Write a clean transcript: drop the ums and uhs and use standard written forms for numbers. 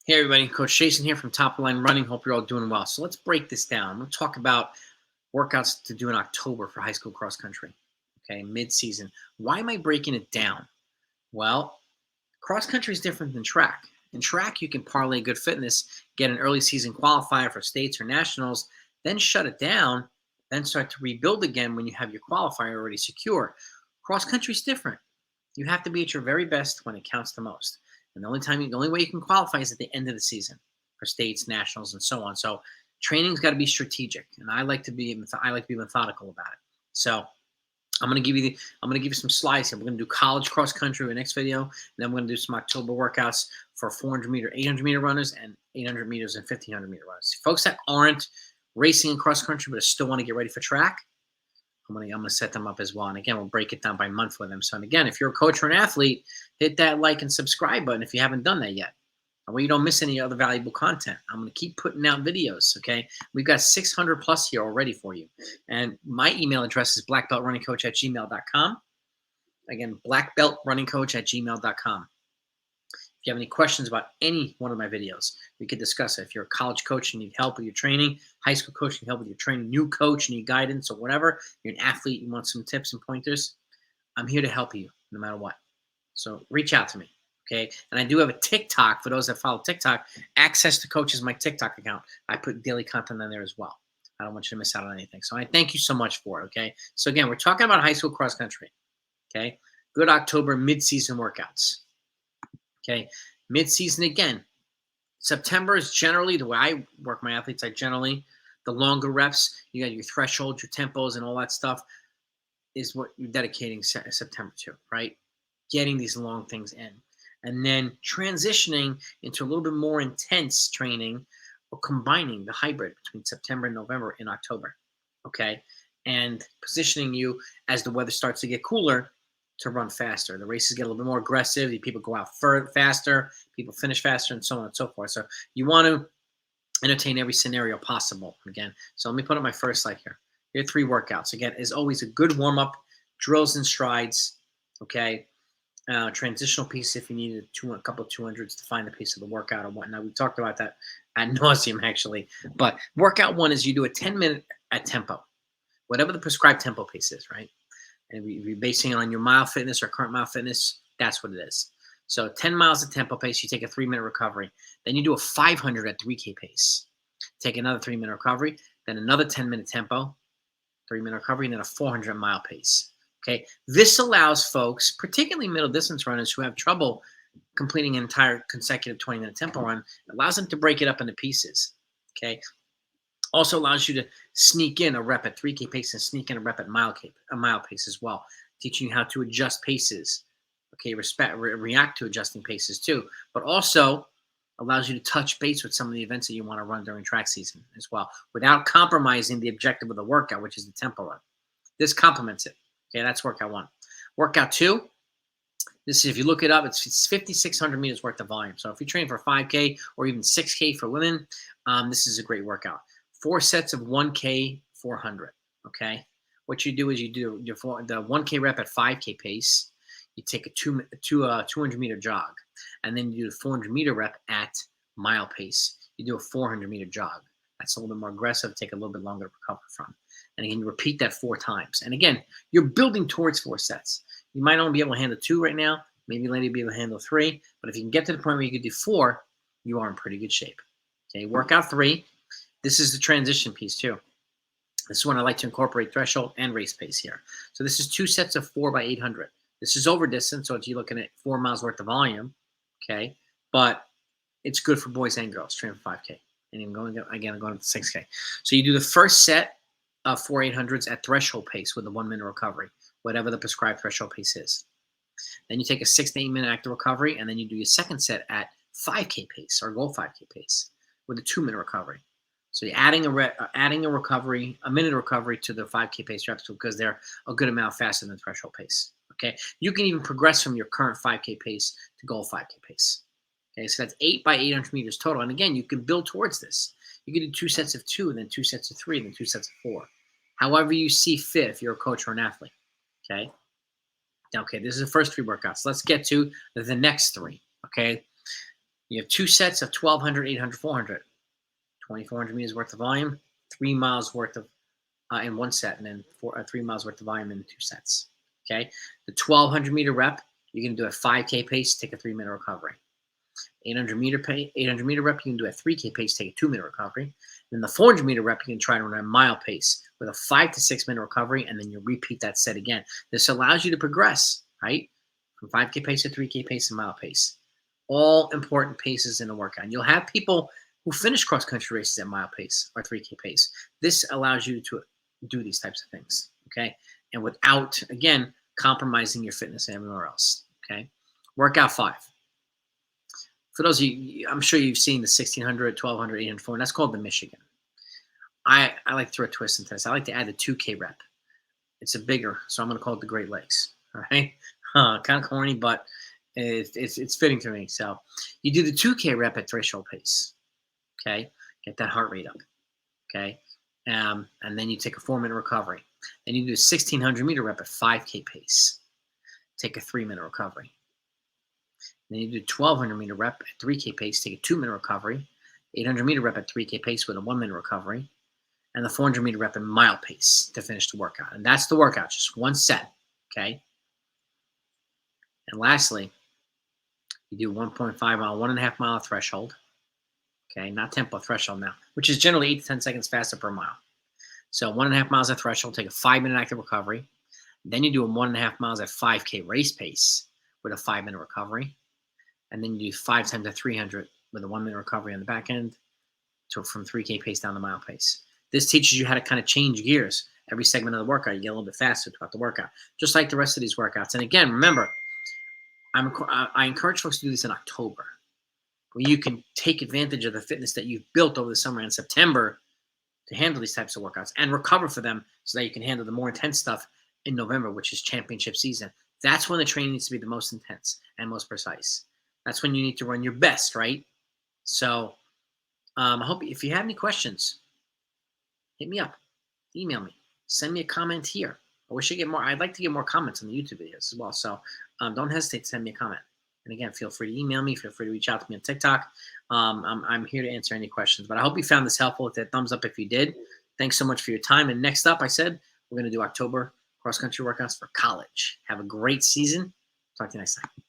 Hey everybody, Coach Jason here from Top Line Running. Hope you're all doing well. So let's break this down. I'm going to talk about workouts to do in October for high school cross country. Okay, mid-season. Why am I breaking it down? Well, cross country is different than track. In track, you can parlay good fitness, get an early season qualifier for states or nationals, then shut it down, then start to rebuild again when you have your qualifier already secure. Cross country is different. You have to be at your very best when it counts the most. And the only way you can qualify is at the end of the season for states, nationals, and so on. So training's got to be strategic, and I like to be methodical about it. So I'm going to give you some slides here. We're going to do college cross country in the next video, and then we're going to do some October workouts for 400 meter, 800 meter runners, and 800 meters and 1500 meter runners. Folks that aren't racing in cross country but still want to get ready for track, I'm gonna set them up as well. And again, we'll break it down by month for them. So, and again, if you're a coach or an athlete, hit that like and subscribe button if you haven't done that yet. That way you don't miss any other valuable content. I'm gonna keep putting out videos. Okay, we've got 600 plus here already for you. And my email address is blackbeltrunningcoach@gmail.com. Again, blackbeltrunningcoach@gmail.com. If you have any questions about any one of my videos, we could discuss it. If you're a college coach and need help with your training, high school coach need help with your training, new coach need guidance or whatever, you're an athlete, you want some tips and pointers, I'm here to help you no matter what. So reach out to me, okay? And I do have a TikTok. For those that follow TikTok, Access to Coach is my TikTok account. I put daily content on there as well. I don't want you to miss out on anything. So I thank you so much for it, okay? So again, we're talking about high school cross country, okay? Good October mid-season workouts. Okay, mid-season again. September is generally, the way I work my athletes, the longer reps, you got your thresholds, your tempos, and all that stuff is what you're dedicating September to, right? Getting these long things in. And then transitioning into a little bit more intense training or combining the hybrid between September and November in October, okay? And positioning you as the weather starts to get cooler to run faster. The races get a little bit more aggressive. People go out faster. People finish faster, and so on and so forth. So you want to entertain every scenario possible. Again, so let me put up my first slide here. Here are 3 workouts. Again, as always, a good warm-up, drills and strides, okay? Transitional piece if you need a couple of 200s to find the pace of the workout or whatnot. We talked about that ad nauseum, actually. But workout 1 is you do a 10-minute at tempo, whatever the prescribed tempo pace is, right? And if you're basing it on your mile fitness or current mile fitness, that's what it is. So 10 miles at tempo pace, you take a 3-minute recovery. Then you do a 500 at 3K pace. Take another 3-minute recovery, then another 10-minute tempo, 3-minute recovery, and then a 400-mile pace. Okay, this allows folks, particularly middle distance runners who have trouble completing an entire consecutive 20-minute tempo run, it allows them to break it up into pieces. Okay, also allows you to sneak in a rep at 3K pace and sneak in a rep at mile pace as well, teaching you how to adjust paces. Okay, react to adjusting paces too, but also allows you to touch base with some of the events that you want to run during track season as well, without compromising the objective of the workout, which is the tempo run. This complements it. Okay, that's workout 1. Workout 2, this is, if you look it up, it's 5,600 meters worth of volume. So if you train for 5K or even 6K for women, this is a great workout. 4 sets of 1K 400, okay? What you do is you do the 1K rep at 5K pace. You take a 200-meter jog, and then you do the 400-meter rep at mile pace. You do a 400-meter jog. That's a little bit more aggressive, take a little bit longer to recover from. And again, you repeat that 4 times. And again, you're building towards 4 sets. You might only be able to handle 2 right now. Maybe later you'll be able to handle 3. But if you can get to the point where you can do 4, you are in pretty good shape. Okay, workout 3. This is the transition piece too. This is when I like to incorporate threshold and race pace here. So this is 2 sets of 4 by 800. This is over distance, so if you're looking at 4 miles worth of volume, okay? But it's good for boys and girls, training for 5K. And I'm going to 6K. So you do the first set of 4 800s at threshold pace with a 1-minute recovery, whatever the prescribed threshold pace is. Then you take a 6 to 8 minute active recovery, and then you do your second set at 5K pace or goal 5K pace with a 2-minute recovery. So you're adding a recovery, a minute recovery to the 5K pace reps because they're a good amount faster than threshold pace. Okay, you can even progress from your current 5K pace to goal 5K pace. Okay, so that's 8 by 800 meters total. And again, you can build towards this. You can do 2 sets of 2, and then 2 sets of 3, and then 2 sets of 4. However you see fit if you're a coach or an athlete. Okay. Okay, this is the first 3 workouts. Let's get to the next 3. Okay. You have 2 sets of 1,200, 800, 400. 2,400 meters worth of volume, 3 miles worth of in one set, and then 3 miles worth of volume in 2 sets. Okay, the 1,200 meter rep, you're going to do a 5K pace, take a 3-minute recovery. 800 meter rep, you can do a 3K pace, take a 2-minute recovery. Then the 400 meter rep, you can try to run a mile pace with a 5 to 6 minute recovery, and then you repeat that set again. This allows you to progress, right, from 5K pace to 3K pace and mile pace. All important paces in a workout. And you'll have people who finish cross-country races at mile pace or 3K pace. This allows you to do these types of things, okay? And without, again, compromising your fitness everywhere else, okay? Workout 5. For those of you, I'm sure you've seen the 1,600, 1,200, 800, 400. That's called the Michigan. I like to throw a twist into this. I like to add the 2K rep. It's a bigger, so I'm going to call it the Great Legs, all right? Kind of corny, but it's fitting to me. So you do the 2K rep at threshold pace, okay? Get that heart rate up, okay? And then you take a 4-minute recovery. Then you do a 1,600 meter rep at 5K pace. Take a 3-minute recovery. Then you do 1,200 meter rep at 3K pace. Take a 2-minute recovery. 800 meter rep at 3K pace with a 1-minute recovery. And the 400 meter rep at mile pace to finish the workout. And that's the workout, just one set, okay? And lastly, you do 1.5 mile, 1.5 mile threshold. Okay, not tempo, threshold now, which is generally 8 to 10 seconds faster per mile. So 1.5 miles at threshold, take a 5-minute active recovery. Then you do a 1.5 miles at 5K race pace with a 5-minute recovery. And then you do 5 times at 300 with a 1-minute recovery on the back end from 3K pace down to mile pace. This teaches you how to kind of change gears. Every segment of the workout, you get a little bit faster throughout the workout, just like the rest of these workouts. And again, remember, I encourage folks to do this in October, where you can take advantage of the fitness that you've built over the summer and September to handle these types of workouts and recover for them so that you can handle the more intense stuff in November, which is championship season. That's when the training needs to be the most intense and most precise. That's when you need to run your best, right? So I hope if you have any questions, hit me up, email me, send me a comment here. I wish I get more. I'd like to get more comments on the YouTube videos as well. So don't hesitate to send me a comment. And again, feel free to email me. Feel free to reach out to me on TikTok. I'm here to answer any questions. But I hope you found this helpful. Hit that thumbs up if you did. Thanks so much for your time. And next up, I said, we're going to do October cross-country workouts for college. Have a great season. Talk to you next time.